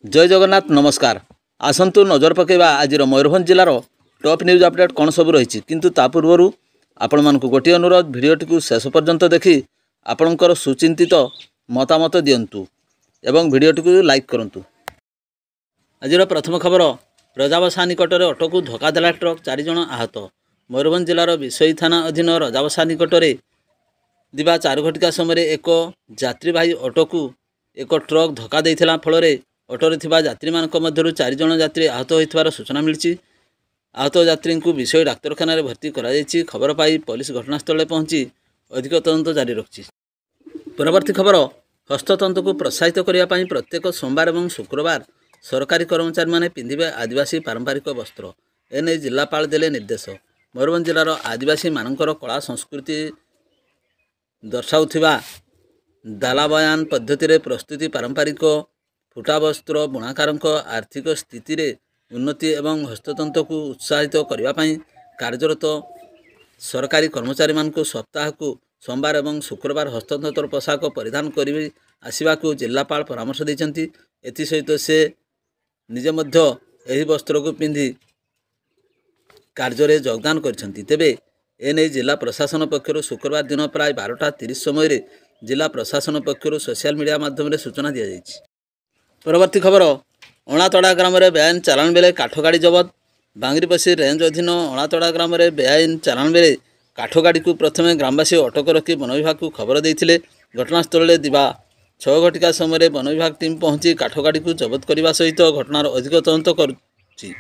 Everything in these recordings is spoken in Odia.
जय जगन्नाथ नमस्कार। आसंतु नजर पकेबा आज मयूरभंज जिलार टॉप न्यूज अपडेट कौन सब रही किंतु ता पूर्व आपण मानक गोटे अनुरोध भिडियोटी को शेष पर्यंत देखि आपणकर सुचिंतित मतामत दिंतु एवं भिडियोटी को लाइक करंतु। आज प्रथम खबर रजाबसा निकट में ऑटो को धक्का देला ट्रक 4 जन आहत। मयूरभंज जिलार विषयी थाना अधीन रजाबसा निकट में दिवा 4 घटिका समय एक यात्रीवाही ऑटो को एक ट्रक धक्का देइथिला फल ऑटोरे थिबा यात्री मानक मध्यरु 4 जन यात्री आहत होइथिबार सूचना मिलछि। आहत यात्री को विषय डाक्तरखाना रे भर्ती करा जायछि। खबर पाई पुलिस घटनास्थल में पहुंची अधिक तदंत जारी रखछि। परवर्ती खबर हस्ततंत्र को प्रोत्साहित करिया पई प्रत्येक सोमवार और शुक्रवार सरकारी कर्मचारी माने पिंधिबे आदिवासी पारंपरिक वस्त्र। एने जिलापाल देले निर्देश। मयूरभंज जिलार आदिवासी मानकर कला संस्कृति दर्शाउथिबा दाला बयान पद्धति रे प्रस्तुति पारंपरिक फुटा वस्त्र बुणाकारक आर्थिक स्थिति रे उन्नति एवं हस्ततंत्र को उत्साहित करने कार्यरत सरकारी कर्मचारी मान को सप्ताह को सोमवार और शुक्रवार हस्ततंत्र पोशाक परिधान कर आसवा को जिलापाल परामर्श देइछन्ति। एथिसहित से निजे मध्य एही वस्त्र को पिंधि कार्य योगदान करछन्ति। तेबे एने जिला प्रशासन पक्षर शुक्रवार दिन प्राय 12:30 समय जिला प्रशासन पक्षर सोशल मीडिया माध्यम सूचना दी जाइछि। परवर्ती खबर अणातड़ा ग्राम में बेआईन चालाण बेले काठ गाड़ी जबत। बांगरीपसी रेंज अधीन अणातड़ा ग्राम में बेआईन चालाण बेले काठ गाड़ी को प्रथम ग्रामवासी अटक रखी वन विभाग को खबर देते। घटनास्थल में दिवा 6 घटिका समय वन विभाग टीम पहुंची काठ गाड़ी को जबत करने सहित घटनार अधिक तदंत करुछि।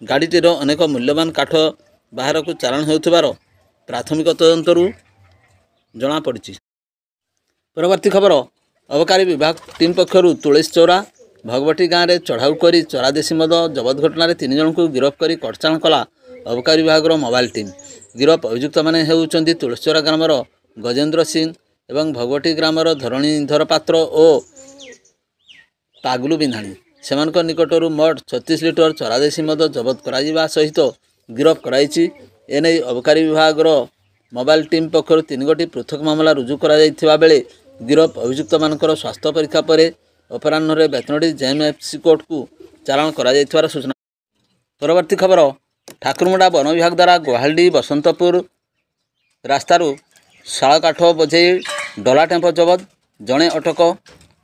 गाड़ीटीर अनेक मूल्यवान काठ बाहर को चालाण होउथिबार प्राथमिक तदंतरू जना पड़ी। परवर्ती खबर अबकारी विभाग टीम पक्षर तुलसी चौरा भगवती गाँव में चढ़ाऊ कर चरा देशी मद जबत घटना 3 जन को गिरफ्त कर कटचाण कला अबकारी विभाग मोबाइल टीम। गिरफ अभियुक्त मैंने होउचंदी तुलसीचौरा ग्रामर गजेन्द्र सिंह एवं भगवती ग्रामर धरणीधर पात्र और पागलू बिंधाणी। सेमानक निकटरू मोट 36 लिटर चरा देशी मद जबत करा सहित गिरफ कराई। एने अबकारी विभाग मोबाइल टीम पक्षर 3 गोटी पृथक मामला रुजु करा जायथिबा बेले गिरफ अभियुक्त मानकर स्वास्थ्य परीक्षा पर अपराह्न बेतनडी जेएमएफसी कोर्ट को चालाण करा जायथिबार सूचना। परवर्ती खबर ठाकुरमुंडा वन विभाग द्वारा गुवाहाटी बसंतपुर रास्तारू शाल काठ बोझे डला टेम्पो जबत। जड़े अटक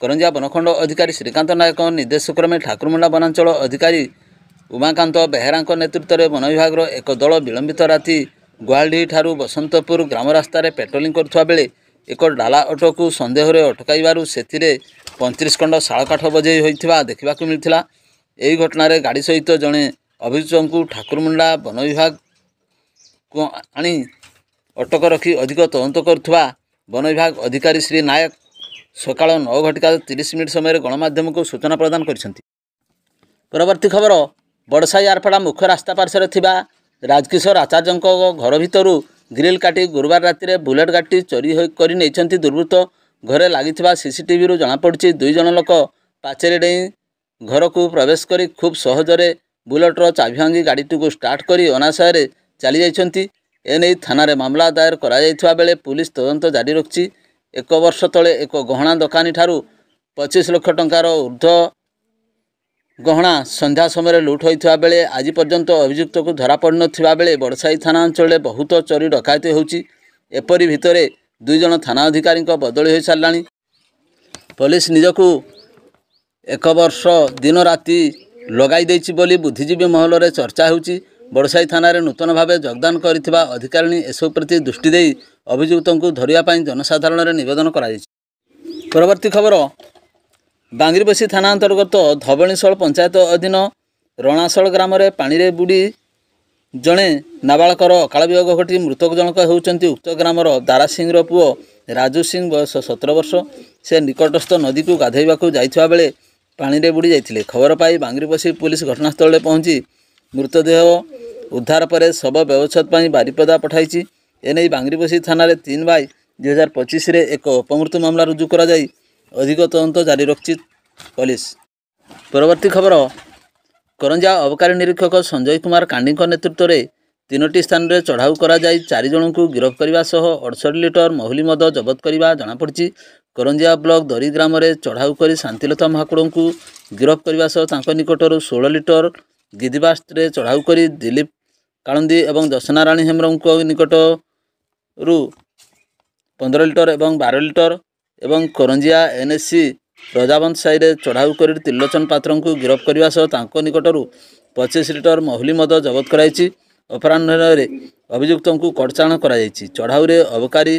करंजिया वनखंड अधिकारी श्रीकांत नायक निर्देशक्रमे ठाकुरमुंडा वनांचल अधिकारी उमाकांत बेहेरा नेतृत्व में वन विभाग एक दल विलंबित राति गुवाहाटी ठारू बसंतपुर ग्राम रास्तार पेट्रोलिंग करुवा बेले एक डाला ऑटो को संदेह अटकाइबारु सेथिरे 35 खंड शाल काठ बोझे होइथिबा देखिबाकु मिलथिला। एही घटनारे गाड़ी सहित जड़े अभियुक्त को ठाकुरमुंडा वन विभाग को आनी अटक रखी अधिक तदंत करुवा वन विभाग अधिकारी श्री नायक सकाळ 9:30 समय गणमाध्यम को सूचना प्रदान करिसेंति। परवर्ती खबर बड़साई आरपड़ा मुख्य रास्ता पार्श्व थिबा राजकिशोर आचार्य घर भितरू ग्रिल काटी गुरुवार राति बुलेट गाड़ी चोरी कर नहीं दुर्वृत्त। घरे लगी सीसीटीवी रु जनापड़ी 2 जन लोक पाचेरी डेई घर को प्रवेश कर खूब सहजरे बुलेट्र चाबी भांगी गाड़ी को स्टार्ट कर अनाशय चली जाइछन्ति। एने थाना रे मामला दायर करा जायथिबा बेले पुलिस तदंत जारी रखिछि। 1 वर्ष तले एक गहना दोकानी ठारू 25 लाख टंकार ऊर्ध्व गहना संध्या समय लुट होइथिबा बेले आज पर्यंत अभियुक्त को धरा पड़ नथिबा बेले बड़साई थाना अंचल बहुत चोरी डकायती होउछि। एपरि भितरे 2 जन थाना अधिकारी बदली हो साराणी। पुलिस निजकू 1 वर्ष दिन राति लगाई देछि बोली बुद्धिजीवी महल रे चर्चा होउछि। बड़साई थाना रे नूतन भावे योगदान करिथिबा अधिकारी एसबु प्रति दृष्टि देई अभियुक्त को धरिया पई जनसाधारण रे निवेदन करा जायछि। परवर्ती खबर बांगरीपसी थाना अंतर्गत धवणीशल पंचायत अधीन रणाशल ग्राम में पानी रे बुड़ी जड़े नाबालकर अकाल वियोग घटी मृतक जनक होउचंती उक्त ग्रामर दारा सिंह पुओ राजू सिंह बयस 17 वर्ष। से निकटस्थ नदी को गाधेइबाकू जाइथिबा बेले पानी रे बुड़ी जाइथिले। खबर पाई बांगरीपसी पुलिस घटनास्थल में पहुंची मृतदेह उद्धार पर शव व्यवच्छेद पर बारिपदा पठाई। एने बांगरीपसी थाना 3/2025 रे एक अपमृत्यु मामला रुजु करा जाई अधिक तदंत जारी रखिछि पुलिस। परवर्ती खबर करंजिया अबकारी निरीक्षक संजय कुमार कांडी नेतृत्व में 3टी स्थान में चढ़ाऊ करा 4 जन को गिरफ्त करने सह 68 लिटर महुली मद जबत करने जनापड़ी। କରଞ୍ଜିଆ ବ୍ଲକ ଦରି ଗ୍ରାମରେ ଚଢ଼ାଉ କରି ଶାନ୍ତିଲତା ମହାକୁଡ଼ଙ୍କୁ ଗିରଫ କରିବା ସହ ତାଙ୍କ ନିକଟରୁ 16 ଲିଟର ଗିଦିବା ସ୍ପ୍ରେ ଚଢ଼ାଉ କରି ଦିଲ୍ଲୀପ କାଳନ୍ଦୀ ଏବଂ ଦର୍ଶନାରାଣୀ ହେମ୍ବ୍ରମଙ୍କ ନିକଟରୁ 15 ଲିଟର ଏବଂ 12 ଲିଟର ଏବଂ କରଞ୍ଜିଆ NSC ପ୍ରଜାବନ୍ତ ସାହିରେ ଚଢ଼ାଉ କରି ତ୍ରିଲୋଚନ ପାତ୍ରଙ୍କୁ ଗିରଫ କରିବା ସହ ତାଙ୍କ ନିକଟରୁ 25 ଲିଟର ମହୁଲି ମଦ ଜବତ କରାଯାଇଛି। ଅପରାହ୍ନରେ ଅଭିଯୁକ୍ତଙ୍କୁ କଟଚାଲାଣ କରାଯାଇଛି। ଚଢ଼ାଉରେ ଅବକାରୀ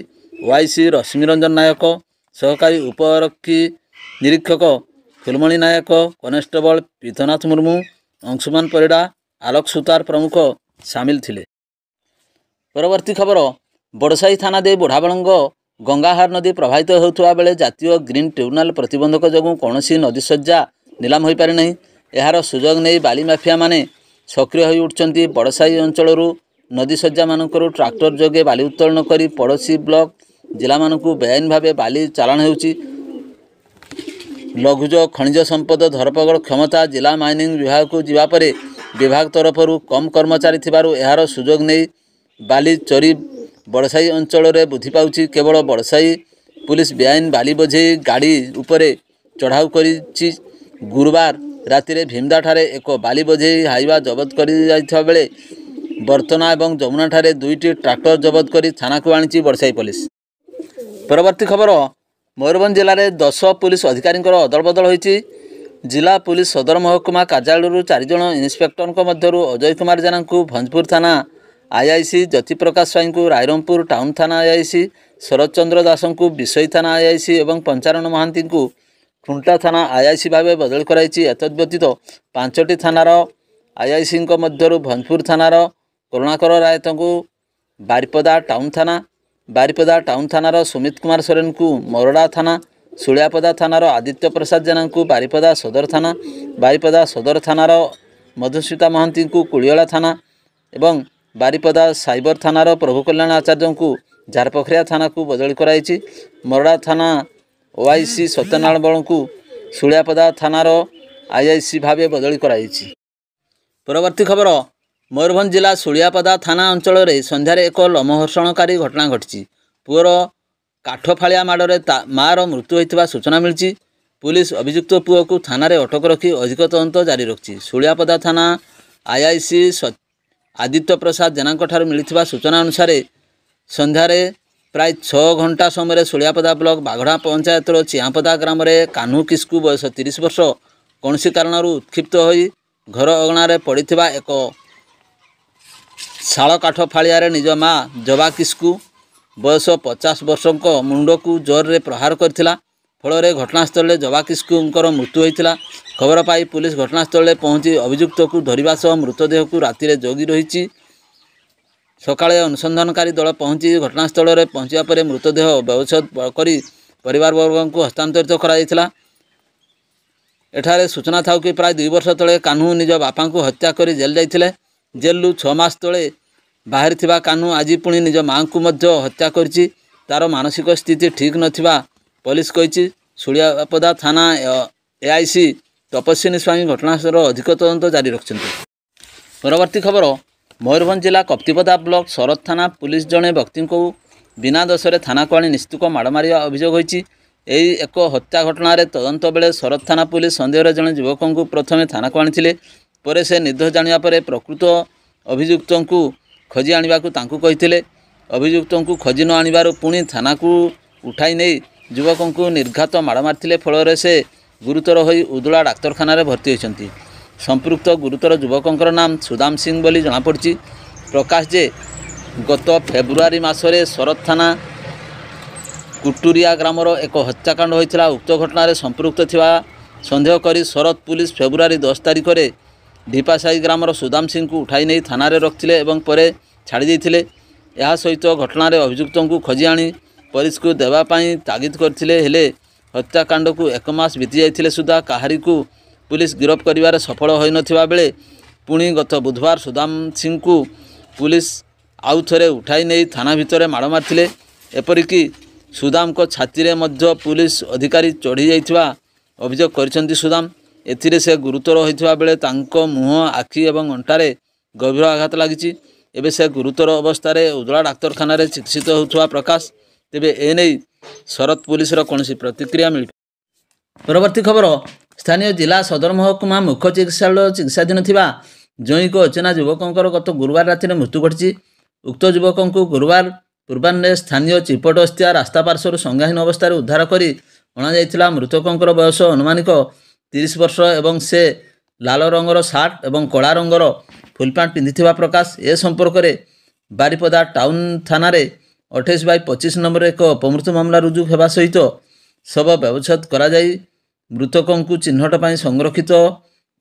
YC ରଶ୍ମିରଞ୍ଜନ ନାୟକ, ସହକାରୀ ଉପଆରକ୍ଷୀ ନିରୀକ୍ଷକ ଫୁଲମଣି ନାୟକ, କନେଷ୍ଟବଳ ପିଥନାଥ ମୁର୍ମୁ, ଅଂଶୁମାନ ପରିଡ଼ା, ଆଲୋକ ସୁତାର ପ୍ରମୁଖ ସାମିଲ ଥିଲେ। ପରବର୍ତ୍ତୀ ଖବର, ବଡ଼ସାହି ଥାନା ଦେଇ ବୁଢ଼ାବଳଙ୍ଗ ଗଙ୍ଗାହାର ନଦୀ ପ୍ରବାହିତ ହେଉଥିବା ବେଳେ ଜାତୀୟ ଗ୍ରୀନ୍ ଟ୍ରିବ୍ୟୁନାଲ ପ୍ରତିବନ୍ଧକ ଯୋଗୁଁ କୌଣସି ନଦୀଶଯ୍ୟା ନିଲାମ ହୋଇପାରି ନାହିଁ। ଏହାର ସୁଯୋଗ ନେଇ ବାଲି ମାଫିଆମାନେ ସକ୍ରିୟ ହୋଇ ଉଠୁଛନ୍ତି। ବଡ଼ସାହି ଅଞ୍ଚଳରୁ ନଦୀଶଯ୍ୟାମାନଙ୍କରୁ ଟ୍ରାକ୍ଟର ଯୋଗେ ବାଲି ଉତ୍ତୋଳନ କରି ପଡ଼ୋଶୀ ବ୍ଲକ ଜିଲ୍ଲାମାନଙ୍କୁ ବେଆଇନ ଭାବେ ବାଲି ଚାଲାଣ ହେଉଛି। ଲଘୁଜ ଖଣିଜ ସମ୍ପଦ ଧରପଗଡ଼ କ୍ଷମତା ଜିଲ୍ଲା ମାଇନିଂ ବିଭାଗକୁ ଯିବା ପରେ ବିଭାଗ ତରଫରୁ କମ୍ କର୍ମଚାରୀ ଥିବାରୁ ଏହାର ସୁଯୋଗ ନେଇ ବାଲି ଚୋରି ବଡ଼ସାହି ଅଞ୍ଚଳରେ ବୃଦ୍ଧି ପାଉଛି। କେବଳ ବଡ଼ସାହି ପୁଲିସ ବେଆଇନ ବାଲି ବୋଝେଇ ଗାଡ଼ି ଉପରେ ଚଢ଼ାଉ କରିଛି। ଗୁରୁବାର ରାତିରେ ଭୀମଦାଠାରେ ଏକ ବାଲି ବୋଝେଇ ହାଇୱା ଜବତ କରିଯାଇଥିବା ବେଳେ ବର୍ତ୍ତନା ଏବଂ ଯମୁନାଠାରେ 2ଟି ଟ୍ରାକ୍ଟର ଜବତ କରି ଥାନାକୁ ଆଣିଛି ବଡ଼ସାହି ପୋଲିସ। ପରବର୍ତ୍ତୀ ଖବର, ମୟୂରଭଞ୍ଜ ଜିଲ୍ଲାରେ 10 ପୁଲିସ ଅଧିକାରୀଙ୍କର ଅଦଳବଦଳ ହୋଇଛି। ଜିଲ୍ଲା ପୁଲିସ ସଦର ମହକୁମା କାର୍ଯ୍ୟାଳୟରୁ 4 ଜଣ ଇନ୍ସପେକ୍ଟରଙ୍କ ମଧ୍ୟରୁ ଅଜୟ କୁମାର ଜେନାଙ୍କୁ ଭଞ୍ଜପୁର ଥାନା IIC, ଜ୍ୟୋତିପ୍ରକାଶ ସ୍ୱାଇଁଙ୍କୁ ରାଇରଙ୍ଗପୁର ଟାଉନ ଥାନା IIC, ଶରତ ଚନ୍ଦ୍ର ଦାସଙ୍କୁ ବିଶୋଇ ଥାନା IIC ଏବଂ ପଞ୍ଚାନନ ମହାନ୍ତିଙ୍କୁ ଖୁଣ୍ଟା ଥାନା IIC ଭାବେ ବଦଳି କରାଯାଇଛି। ଏତଦ୍ବ୍ୟତୀତ 5ଟି ଥାନାର IICଙ୍କ ମଧ୍ୟରୁ ଭଞ୍ଜପୁର ଥାନାର କରୁଣାକର ରାୟତଙ୍କୁ ବାରିପଦା ଟାଉନ ଥାନା, ବାରିପଦା ଟାଉନ ଥାନାର ସୁମିତ କୁମାର ସୋରେନଙ୍କୁ ମରଡ଼ା ଥାନା, ସୁଳିଆପଦା ଥାନାର ଆଦିତ୍ୟ ପ୍ରସାଦ ଜେନାଙ୍କୁ ବାରିପଦା ସଦର ଥାନା, ବାରିପଦା ସଦର ଥାନାର ମଧୁସ୍ମିତା ମହାନ୍ତିଙ୍କୁ କୁଳିଅଳା ଥାନା ଏବଂ ବାରିପଦା ସାଇବର ଥାନାର ପ୍ରଭୁ କଲ୍ୟାଣ ଆଚାର୍ଯ୍ୟଙ୍କୁ ଝାରପୋଖରିଆ ଥାନାକୁ ବଦଳି କରାଯାଇଛି। ମରଡ଼ା ଥାନା OIC ସତ୍ୟନାରାୟଣ ବଳଙ୍କୁ ସୁଳିଆପଦା ଥାନାର IIC ଭାବେ ବଦଳି କରାଯାଇଛି। ପରବର୍ତ୍ତୀ ଖବର, ମୟୂରଭଞ୍ଜ ଜିଲ୍ଲା ସୁଳିଆପଦା ଥାନା ଅଞ୍ଚଳରେ ସନ୍ଧ୍ୟାରେ ଏକ ଲୋମହର୍ଷଣକାରୀ ଘଟଣା ଘଟିଛି। ପୁଅର କାଠଫାଳିଆ ମାଡ଼ରେ ମାଆର ମୃତ୍ୟୁ ହୋଇଥିବା ସୂଚନା ମିଳିଛି। ପୁଲିସ ଅଭିଯୁକ୍ତ ପୁଅକୁ ଥାନାରେ ଅଟକ ରଖି ଅଧିକ ତଦନ୍ତ ଜାରି ରଖିଛି। ସୁଳିଆପଦା ଥାନା IIC ଆଦିତ୍ୟ ପ୍ରସାଦ ଜେନାଙ୍କଠାରୁ ମିଳିଥିବା ସୂଚନା ଅନୁସାରେ ସନ୍ଧ୍ୟାରେ ପ୍ରାୟ 6 ଘଣ୍ଟା ସମୟରେ ସୁଳିଆପଦା ବ୍ଲକ ବାଘଡ଼ା ପଞ୍ଚାୟତର ଚିଆଁପଦା ଗ୍ରାମରେ କାହ୍ନୁ କିସ୍କୁ ବୟସ 30 ବର୍ଷ କୌଣସି କାରଣରୁ ଉତ୍କ୍ଷିପ୍ତ ହୋଇ ଘର ଅଗଣାରେ ପଡ଼ିଥିବା ଏକ ଶାଳ କାଠ ଫାଳିଆରେ ନିଜ ମା ଜବା କିସ୍କୁ ବୟସ 50 ବର୍ଷଙ୍କ ମୁଣ୍ଡକୁ ଜୋରରେ ପ୍ରହାର କରିଥିଲା। ଫଳରେ ଘଟଣାସ୍ଥଳରେ ଜବା କିସ୍କୁଙ୍କର ମୃତ୍ୟୁ ହୋଇଥିଲା। ଖବର ପାଇ ପୁଲିସ ଘଟଣାସ୍ଥଳରେ ପହଞ୍ଚି ଅଭିଯୁକ୍ତକୁ ଧରିବା ସହ ମୃତଦେହକୁ ରାତିରେ ଜଗି ରହିଛି। ସକାଳେ ଅନୁସନ୍ଧାନକାରୀ ଦଳ ପହଞ୍ଚି ଘଟଣାସ୍ଥଳରେ ପହଞ୍ଚିବା ପରେ ମୃତଦେହ ବ୍ୟବଚ୍ଛେଦ କରି ପରିବାରବର୍ଗଙ୍କୁ ହସ୍ତାନ୍ତରିତ କରାଯାଇଥିଲା। ଏଠାରେ ସୂଚନା ଥାଉ କି ପ୍ରାୟ 2 ବର୍ଷ ତଳେ କାହ୍ନୁ ନିଜ ବାପାଙ୍କୁ ହତ୍ୟା କରି ଜେଲ୍ ଯାଇଥିଲେ। ଜେଲରୁ 6 ମାସ ତଳେ ବାହାରିଥିବା କାହ୍ନୁ ଆଜି ପୁଣି ନିଜ ମାଆଙ୍କୁ ମଧ୍ୟ ହତ୍ୟା କରିଛି। ତାର ମାନସିକ ସ୍ଥିତି ଠିକ୍ ନଥିବା ପୋଲିସ କହିଛି। ସୁଳିଆପଦା ଥାନା AIC ତପସ୍ୱିନୀ ସ୍ୱାଇଁ ଘଟଣାର ଅଧିକ ତଦନ୍ତ ଜାରି ରଖିଛନ୍ତି। ପରବର୍ତ୍ତୀ ଖବର, ମୟୂରଭଞ୍ଜ ଜିଲ୍ଲା କପ୍ତିପଦା ବ୍ଲକ ଶରତ ଥାନା ପୁଲିସ ଜଣେ ବ୍ୟକ୍ତିଙ୍କୁ ବିନା ଦୋଷରେ ଥାନାକୁ ଆଣି ନିସ୍ତୁକ ମାଡ଼ ମାରିବା ଅଭିଯୋଗ ହୋଇଛି। ଏହି ଏକ ହତ୍ୟା ଘଟଣାରେ ତଦନ୍ତ ବେଳେ ଶରତ ଥାନା ପୁଲିସ ସନ୍ଦେହରେ ଜଣେ ଯୁବକଙ୍କୁ ପ୍ରଥମେ ଥାନାକୁ ଆଣିଥିଲେ। ପରେ ସେ ନିର୍ଦ୍ଦୋଷ ଜାଣିବା ପରେ ପ୍ରକୃତ ଅଭିଯୁକ୍ତଙ୍କୁ ଖୋଜି ଆଣିବାକୁ ତାଙ୍କୁ କହିଥିଲେ। ଅଭିଯୁକ୍ତଙ୍କୁ ଖୋଜି ନ ଆଣିବାରୁ ପୁଣି ଥାନାକୁ ଉଠାଇ ନେଇ ଯୁବକଙ୍କୁ ନିର୍ଘାତ ମାଡ଼ ମାରିଥିଲେ। ଫଳରେ ସେ ଗୁରୁତର ହୋଇ ଉଦୁଳା ଡାକ୍ତରଖାନାରେ ଭର୍ତ୍ତି ହୋଇଛନ୍ତି। ସମ୍ପୃକ୍ତ ଗୁରୁତର ଯୁବକଙ୍କର ନାମ ସୁଦାମ ସିଂ ବୋଲି ଜଣାପଡ଼ିଛି। ପ୍ରକାଶ ଯେ ଗତ ଫେବୃଆରୀ ମାସରେ ଶରତ ଥାନା କୁଟୁରିଆ ଗ୍ରାମର ଏକ ହତ୍ୟାକାଣ୍ଡ ହୋଇଥିଲା। ଉକ୍ତ ଘଟଣାରେ ସମ୍ପୃକ୍ତ ଥିବା ସନ୍ଦେହ କରି ଶରତ ପୁଲିସ ଫେବୃଆରୀ 10 ତାରିଖରେ ଢିପାସାହି ଗ୍ରାମର ସୁଦାମ ସିଂଙ୍କୁ ଉଠାଇ ନେଇ ଥାନାରେ ରଖିଥିଲେ ଏବଂ ପରେ ଛାଡ଼ି ଦେଇଥିଲେ। ଏହା ସହିତ ଘଟଣାରେ ଅଭିଯୁକ୍ତଙ୍କୁ ଖୋଜି ଆଣି ପୋଲିସକୁ ଦେବା ପାଇଁ ତାଗିଦ କରିଥିଲେ। ହେଲେ ହତ୍ୟାକାଣ୍ଡକୁ 1 ମାସ ବିତି ଯାଇଥିଲେ ସୁଦ୍ଧା କାହାରିକୁ ପୁଲିସ ଗିରଫ କରିବାରେ ସଫଳ ହୋଇନଥିବା ବେଳେ ପୁଣି ଗତ ବୁଧବାର ସୁଦାମ ସିଂଙ୍କୁ ପୁଲିସ ଆଉ ଥରେ ଉଠାଇ ନେଇ ଥାନା ଭିତରେ ମାଡ଼ ମାରିଥିଲେ। ଏପରିକି ସୁଦାମଙ୍କ ଛାତିରେ ମଧ୍ୟ ପୁଲିସ ଅଧିକାରୀ ଚଢ଼ି ଯାଇଥିବା ଅଭିଯୋଗ କରିଛନ୍ତି ସୁଦାମ। ଏଥିରେ ସେ ଗୁରୁତର ହୋଇଥିବା ବେଳେ ତାଙ୍କ ମୁହଁ, ଆଖି ଏବଂ ଅଣ୍ଟାରେ ଗଭୀର ଆଘାତ ଲାଗିଛି। ଏବେ ସେ ଗୁରୁତର ଅବସ୍ଥାରେ ଉଦଳା ଡାକ୍ତରଖାନାରେ ଚିକିତ୍ସିତ ହେଉଥିବା ପ୍ରକାଶ ତେବେ ଏନେଇ ଶରତ ପୁଲିସର କୌଣସି ପ୍ରତିକ୍ରିୟା ମିଳି। ପରବର୍ତ୍ତୀ ଖବର, ସ୍ଥାନୀୟ ଜିଲ୍ଲା ସଦର ମହକୁମା ମୁଖ୍ୟ ଚିକିତ୍ସାଳୟ ଚିକିତ୍ସାଧୀନ ଥିବା ଜଣୈକ ଅଚେନା ଯୁବକଙ୍କର ଗତ ଗୁରୁବାର ରାତିରେ ମୃତ୍ୟୁ ଘଟିଛି। ଉକ୍ତ ଯୁବକଙ୍କୁ ଗୁରୁବାର ପୂର୍ବାହ୍ନରେ ସ୍ଥାନୀୟ ଚିପଟସ୍ତିଆ ରାସ୍ତା ପାର୍ଶ୍ୱରୁ ସଂଜ୍ଞାହୀନ ଅବସ୍ଥାରେ ଉଦ୍ଧାର କରି ଅଣାଯାଇଥିଲା। ମୃତକଙ୍କର ବୟସ ଅନୁମାନିକ 30 ବର୍ଷ ଏବଂ ସେ ଲାଲ ରଙ୍ଗର ସାର୍ଟ ଏବଂ କଳା ରଙ୍ଗର ଫୁଲ ପ୍ୟାଣ୍ଟ ପିନ୍ଧିଥିବା ପ୍ରକାଶ। ଏ ସମ୍ପର୍କରେ ବାରିପଦା ଟାଉନ ଥାନାରେ 28/25 ନମ୍ବରରେ ଏକ ଅପମୃତ୍ୟୁ ମାମଲା ରୁଜୁ ହେବା ସହିତ ଶବ ବ୍ୟବଚ୍ଛେଦ କରାଯାଇ ମୃତକଙ୍କୁ ଚିହ୍ନଟ ପାଇଁ ସଂରକ୍ଷିତ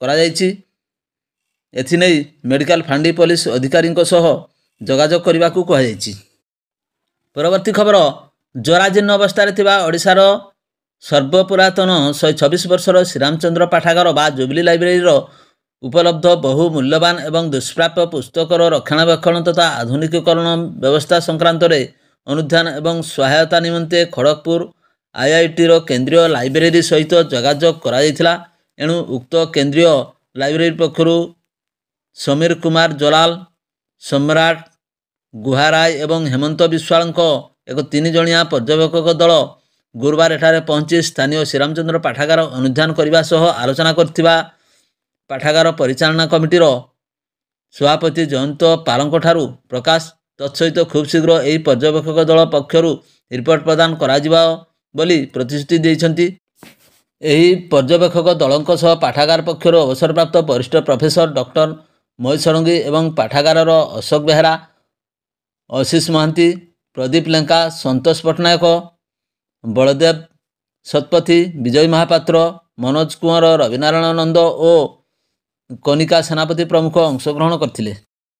କରାଯାଇଛି। ଏଥିନେଇ ମେଡିକାଲ ଫାଣ୍ଡି ପୋଲିସ ଅଧିକାରୀଙ୍କ ସହ ଯୋଗାଯୋଗ କରିବାକୁ କୁହାଯାଇଛି। ପରବର୍ତ୍ତୀ ଖବର, ଜରାଜୀର୍ଣ୍ଣ ଅବସ୍ଥାରେ ଥିବା ଓଡ଼ିଶାର ସର୍ବପୁରାତନ 126 ବର୍ଷର ଶ୍ରୀରାମଚନ୍ଦ୍ର ପାଠାଗାର ବା ଜୁବଲି ଲାଇବ୍ରେରୀର ଉପଲବ୍ଧ ବହୁ ମୂଲ୍ୟବାନ ଏବଂ ଦୁଷ୍ପ୍ରାପ୍ୟ ପୁସ୍ତକର ରକ୍ଷଣାବେକ୍ଷଣ ତଥା ଆଧୁନିକୀକରଣ ବ୍ୟବସ୍ଥା ସଂକ୍ରାନ୍ତରେ ଅନୁଧ୍ୟାନ ଏବଂ ସହାୟତା ନିମନ୍ତେ ଖଡ଼ଗପୁର IITର କେନ୍ଦ୍ରୀୟ ଲାଇବ୍ରେରୀ ସହିତ ଯୋଗାଯୋଗ କରାଯାଇଥିଲା। ଏଣୁ ଉକ୍ତ କେନ୍ଦ୍ରୀୟ ଲାଇବ୍ରେରୀ ପକ୍ଷରୁ ସମୀର କୁମାର ଜଲାଲ, ସମ୍ରାଟ ଗୁହାରାୟ ଏବଂ ହେମନ୍ତ ବିଶ୍ୱାଳଙ୍କ ଏକ 3 ଜଣିଆ ପର୍ଯ୍ୟବେକ୍ଷକ ଦଳ ଗୁରୁବାର ଏଠାରେ ପହଞ୍ଚି ସ୍ଥାନୀୟ ଶ୍ରୀରାମଚନ୍ଦ୍ର ପାଠାଗାର ଅନୁଧ୍ୟାନ କରିବା ସହ ଆଲୋଚନା କରିଥିବା ପାଠାଗାର ପରିଚାଳନା କମିଟିର ସଭାପତି ଜୟନ୍ତ ପାଲଙ୍କଠାରୁ ପ୍ରକାଶ। ତତ୍ସହିତ ଖୁବ୍ ଶୀଘ୍ର ଏହି ପର୍ଯ୍ୟବେକ୍ଷକ ଦଳ ପକ୍ଷରୁ ରିପୋର୍ଟ ପ୍ରଦାନ କରାଯିବ ବୋଲି ପ୍ରତିଶ୍ରୁତି ଦେଇଛନ୍ତି। ଏହି ପର୍ଯ୍ୟବେକ୍ଷକ ଦଳଙ୍କ ସହ ପାଠାଗାର ପକ୍ଷରୁ ଅବସରପ୍ରାପ୍ତ ବରିଷ୍ଠ ପ୍ରଫେସର ଡକ୍ଟର ମହେଶ ଷଡ଼ଙ୍ଗୀ ଏବଂ ପାଠାଗାରର ଅଶୋକ ବେହେରା, ଆଶିଷ ମହାନ୍ତି, ପ୍ରଦୀପ ଲେଙ୍କା, ସନ୍ତୋଷ ପଟ୍ଟନାୟକ, ବଳଦେବ ଶତପଥୀ, ବିଜୟ ମହାପାତ୍ର, ମନୋଜ କୁଅଁର, ରବିନାରାୟଣ ନନ୍ଦ ଓ କନିକା ସେନାପତି ପ୍ରମୁଖ ଅଂଶଗ୍ରହଣ କରିଥିଲେ।